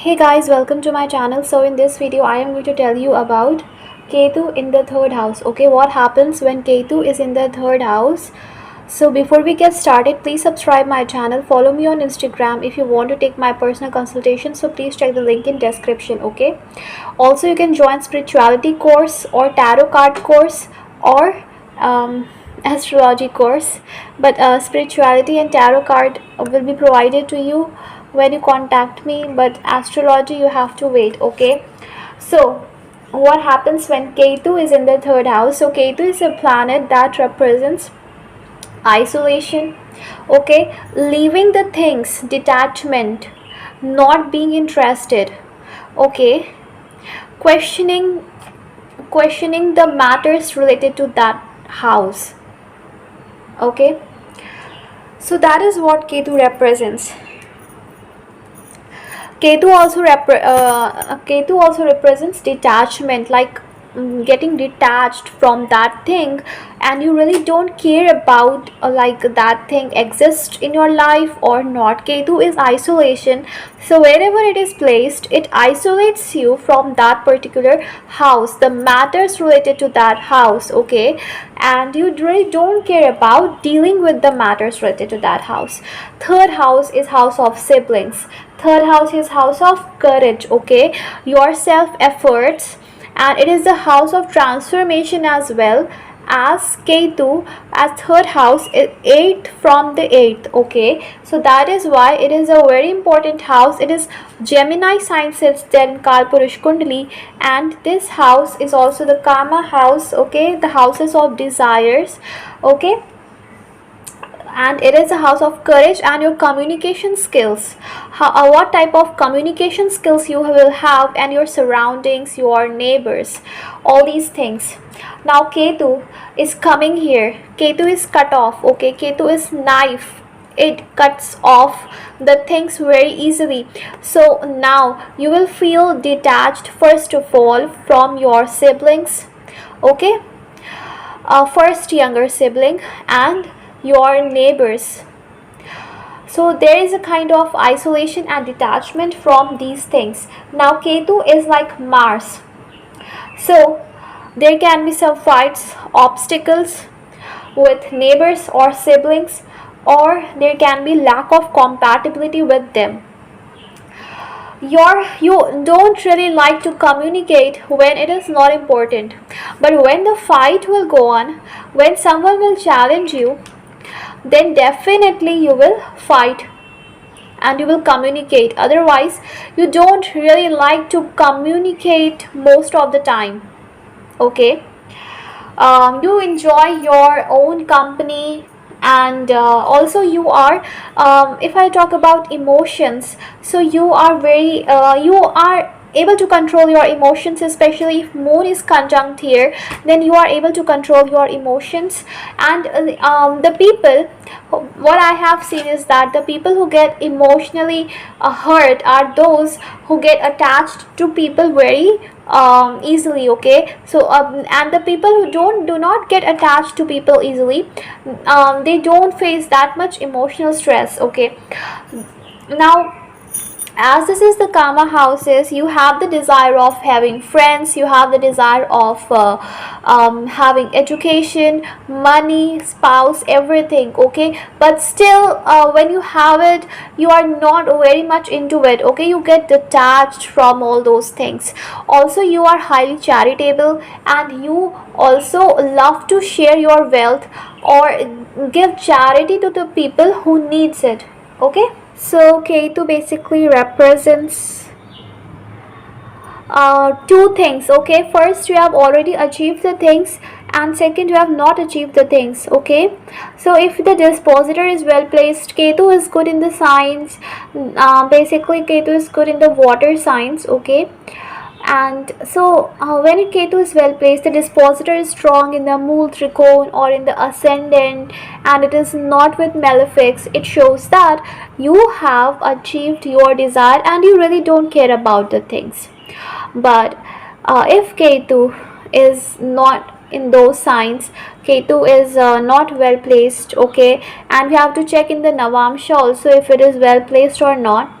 Hey guys, welcome to my channel. So in this video I am going to tell you about Ketu in the third house. Okay, what happens when Ketu is in the third house? So before we get started, please subscribe my channel, follow me on Instagram if you want to take my personal consultation. So please check the link in description. Okay, also you can join spirituality course or tarot card course or astrology course, but spirituality and tarot card will be provided to you when you contact me, but astrology you have to wait. Okay, so what happens when Ketu is in the third house? So Ketu is a planet that represents isolation, okay, leaving the things, detachment, not being interested, okay, questioning the matters related to that house. Okay, so that is what Ketu represents. Ketu also represents detachment, like getting detached from that thing, and you really don't care about like that thing exists in your life or not. Ketu is isolation, so wherever it is placed, it isolates you from that particular house, the matters related to that house. Okay, and you really don't care about dealing with the matters related to that house. Third house is house of siblings. Third house is house of courage, okay, your self efforts, and it is the house of transformation as well as Ketu as third house is 8th from the 8th. Okay, so that is why it is a very important house. It is Gemini sign sits there in Kalpurush Kundali, and this house is also the Kama house, okay, the houses of desires. Okay, and it is a house of courage and your communication skills. What type of communication skills you will have, and your surroundings, your neighbors, all these things. Now Ketu is coming here. Ketu is cut off. Okay, Ketu is knife, it cuts off the things very easily. So now you will feel detached first of all from your siblings. Okay, first younger sibling and your neighbors. So there is a kind of isolation and detachment from these things. Now Ketu is like Mars, so there can be some fights, obstacles with neighbors or siblings, or there can be lack of compatibility with them. You don't really like to communicate when it is not important, but when the fight will go on, when someone will challenge you, then definitely you will fight and you will communicate. Otherwise you don't really like to communicate most of the time. Okay, you enjoy your own company, and also you are, if I talk about emotions, so you are very you are able to control your emotions, especially if moon is conjunct here, then you are able to control your emotions. And the people, what I have seen is that the people who get emotionally hurt are those who get attached to people very easily. Okay, so and the people who do not get attached to people easily, they don't face that much emotional stress. Okay, now as this is the Kama houses, you have the desire of having friends, you have the desire of having education, money, spouse, everything. Okay, but still when you have it, you are not very much into it. Okay, you get detached from all those things. Also you are highly charitable, and you also love to share your wealth or give charity to the people who needs it. Okay, so Ketu basically represents two things. Okay, first you have already achieved the things, and second you have not achieved the things. Okay, so if the dispositor is well placed, Ketu is good in the signs, basically Ketu is good in the water signs. Okay, and so when Ketu is well placed, the dispositor is strong in the Mool Trikon or in the ascendant, and it is not with malefics. It shows that you have achieved your desire and you really don't care about the things. But if Ketu is not in those signs, Ketu is not well placed. Okay, and we have to check in the Navamsha also if it is well placed or not.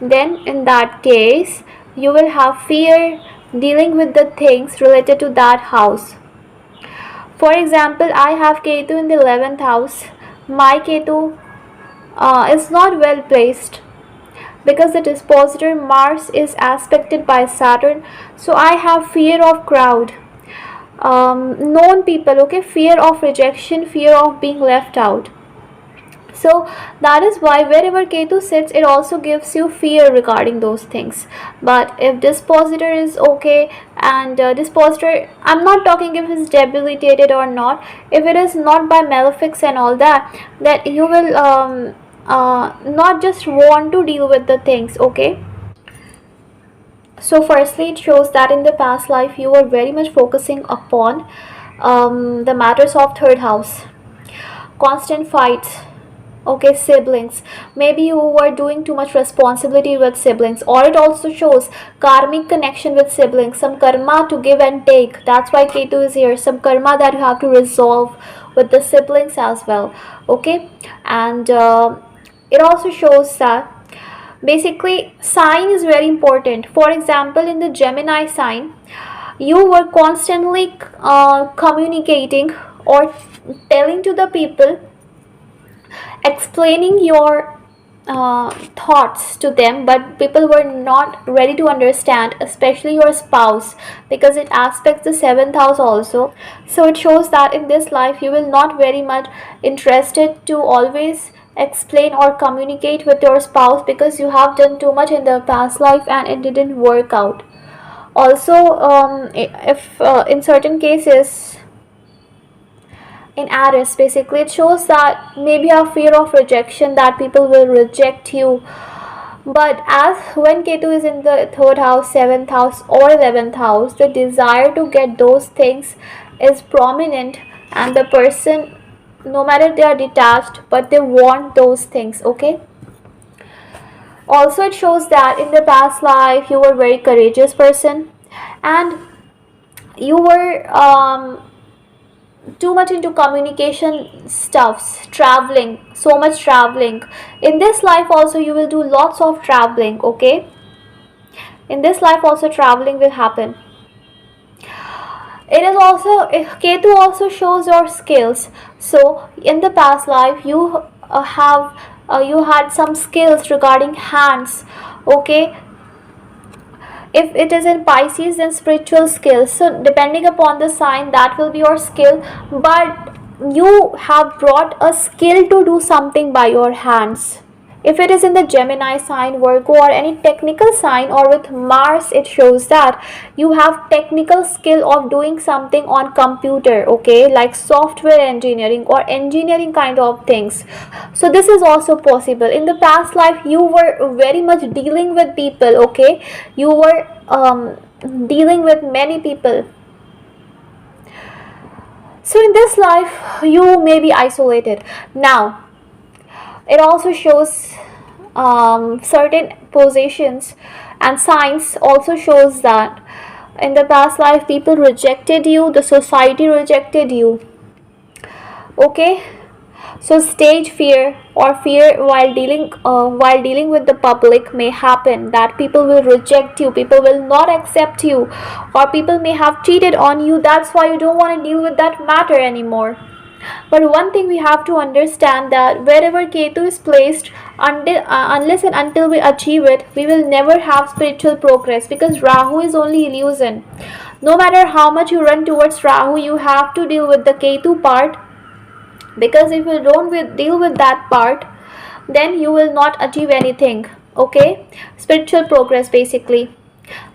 then in that case you will have fear dealing with the things related to that house. For example, I have Ketu in the 11th house. My Ketu is not well placed because the dispositor Mars is aspected by Saturn. So I have fear of crowd, known people, okay, fear of rejection, fear of being left out. So that is why wherever Ketu sits, it also gives you fear regarding those things. But if dispositor is okay, and dispositor, I'm not talking if it's debilitated or not, if it is not by malefics and all that, that you will not just want to deal with the things, okay. So firstly, it shows that in the past life you were very much focusing upon the matters of third house, constant fights, okay, siblings, maybe you were doing too much responsibility with siblings, or it also shows karmic connection with siblings, some karma to give and take. That's why Ketu is here, some karma that you have to resolve with the siblings as well, okay. And it also shows that basically sign is very important. For example, in the Gemini sign, you were constantly communicating or telling to the people, explaining your thoughts to them, but people were not ready to understand, especially your spouse, because it aspects the seventh house also. So it shows that in this life you will not very much interested to always explain or communicate with your spouse, because you have done too much in the past life and it didn't work out. Also, if in certain cases in Aries, basically it shows that maybe a fear of rejection, that people will reject you. But as when Ketu is in the third house, seventh house, or 11th house, the desire to get those things is prominent, and the person, no matter they are detached, but they want those things, okay. Also, it shows that in the past life you were a very courageous person, and you were too much into communication stuffs, traveling, so much traveling. In this life also you will do lots of traveling, okay. In this life also traveling will happen. It is also, Ketu also shows your skills. So in the past life you have you had some skills regarding hands, okay. If it is in Pisces, then spiritual skills. So depending upon the sign, that will be your skill. But you have brought a skill to do something by your hands. If it is in the Gemini sign, Virgo, or any technical sign, or with Mars, it shows that you have technical skill of doing something on computer, okay, like software engineering or engineering kind of things. So this is also possible. In the past life you were very much dealing with people, okay. You were dealing with many people. So in this life you may be isolated. Now it also shows certain positions and signs also shows that in the past life people rejected you, the society rejected you, okay. So stage fear or fear while dealing with the public may happen, that people will reject you, people will not accept you, or people may have cheated on you. That's why you don't want to deal with that matter anymore. But one thing we have to understand, that wherever Ketu is placed, unless and until we achieve it, we will never have spiritual progress, because Rahu is only illusion. No matter how much you run towards Rahu, you have to deal with the Ketu part, because if you don't deal with that part, then you will not achieve anything, okay. Spiritual progress basically.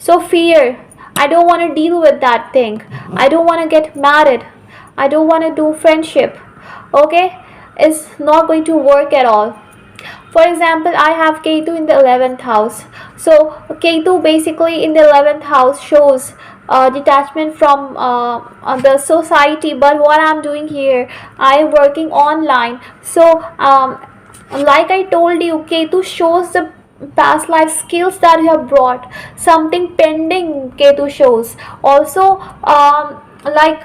So fear, I don't want to deal with that thing, I don't want to get married, I don't want to do friendship, okay, is not going to work at all. For example, I have Ketu in the 11th house. So Ketu basically in the 11th house shows detachment from the society. But what I'm doing here, I am working online. So like I told you, Ketu shows the past life skills that you have brought, something pending. Ketu shows also like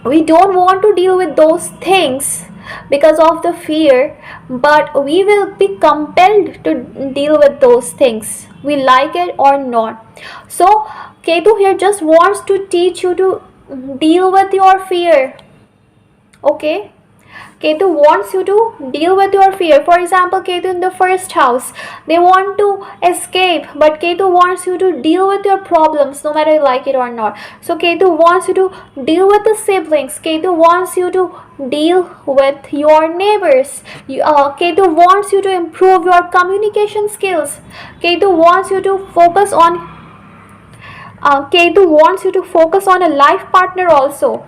we don't want to deal with those things because of the fear, but we will be compelled to deal with those things, we like it or not. So Ketu here just wants to teach you to deal with your fear. Okay, Ketu wants you to deal with your fear. For example, Ketu in the first house, they want to escape, but Ketu wants you to deal with your problems no matter you like it or not. So Ketu wants you to deal with the siblings. Ketu wants you to deal with your neighbors. Ketu wants you to improve your communication skills. Ketu wants you to focus on Ketu wants you to focus on a life partner also,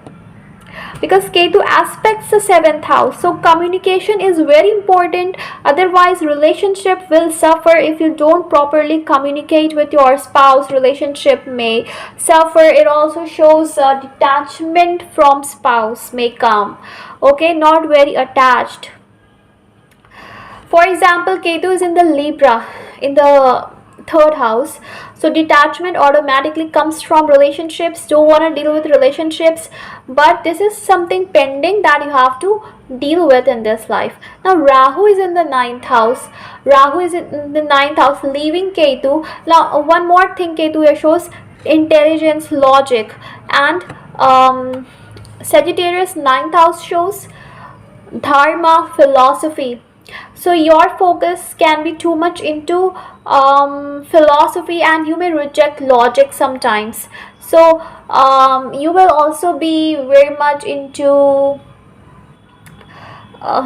because Ketu aspects the seventh house. So communication is very important. Otherwise, relationship will suffer if you don't properly communicate with your spouse. Relationship may suffer. It also shows detachment from spouse may come. Okay, not very attached. For example, Ketu is in the Libra, in the third house. So detachment automatically comes from relationships. Don't want to deal with relationships, but this is something pending that you have to deal with in this life. Now Rahu is in the ninth house. Rahu is in the ninth house, leaving Ketu. Now one more thing, Ketu here shows intelligence, logic, and Sagittarius ninth house shows dharma, philosophy. So your focus can be too much into philosophy, and you may reject logic sometimes. So you will also be very much into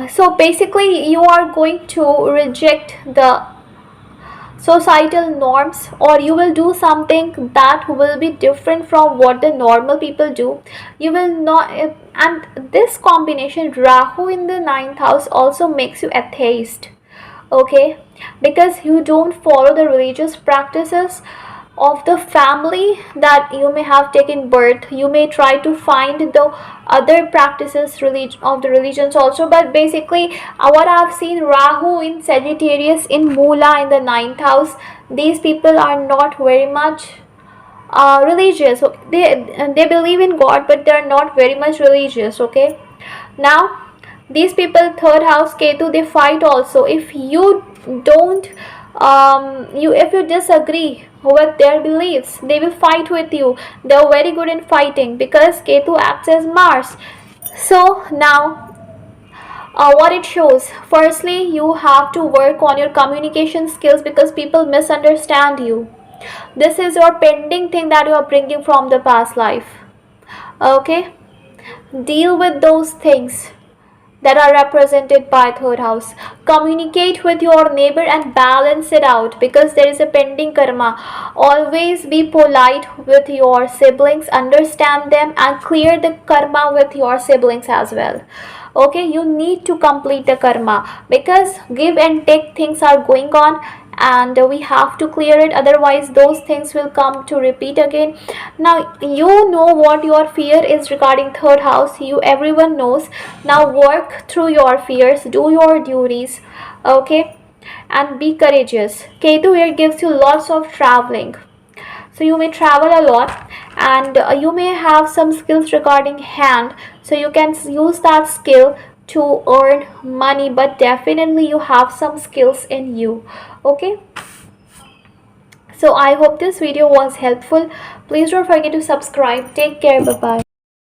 so basically you are going to reject the societal norms, or you will do something that will be different from what the normal people do. You will not, and this combination Rahu in the ninth house also makes you atheist. Okay, because you don't follow the religious practices of the family that you may have taken birth. You may try to find the other practices of the religions also, but basically what I've seen, Rahu in Sagittarius, in Moola in the ninth house, these people are not very much religious. So they believe in God, but they are not very much religious. Okay, now these people, third house Ketu, they fight also. If you don't if you disagree with their beliefs, they will fight with you. They are very good in fighting because Ketu acts as Mars. So now what it shows, firstly you have to work on your communication skills because people misunderstand you. This is your pending thing that you are bringing from the past life. Okay, deal with those things that are represented by third house. Communicate with your neighbor and balance it out because there is a pending karma. Always be polite with your siblings, understand them, and clear the karma with your siblings as well. Okay, you need to complete the karma because give and take things are going on, and we have to clear it, otherwise those things will come to repeat again. Now you know what your fear is regarding third house. Everyone knows. Now work through your fears, do your duties. Okay, and be courageous. Ketu here gives you lots of traveling, so you may travel a lot, and you may have some skills regarding hand, so you can use that skill to earn money, but definitely you have some skills in you. Okay, so I hope this video was helpful. Please don't forget to subscribe. Take care. Bye bye.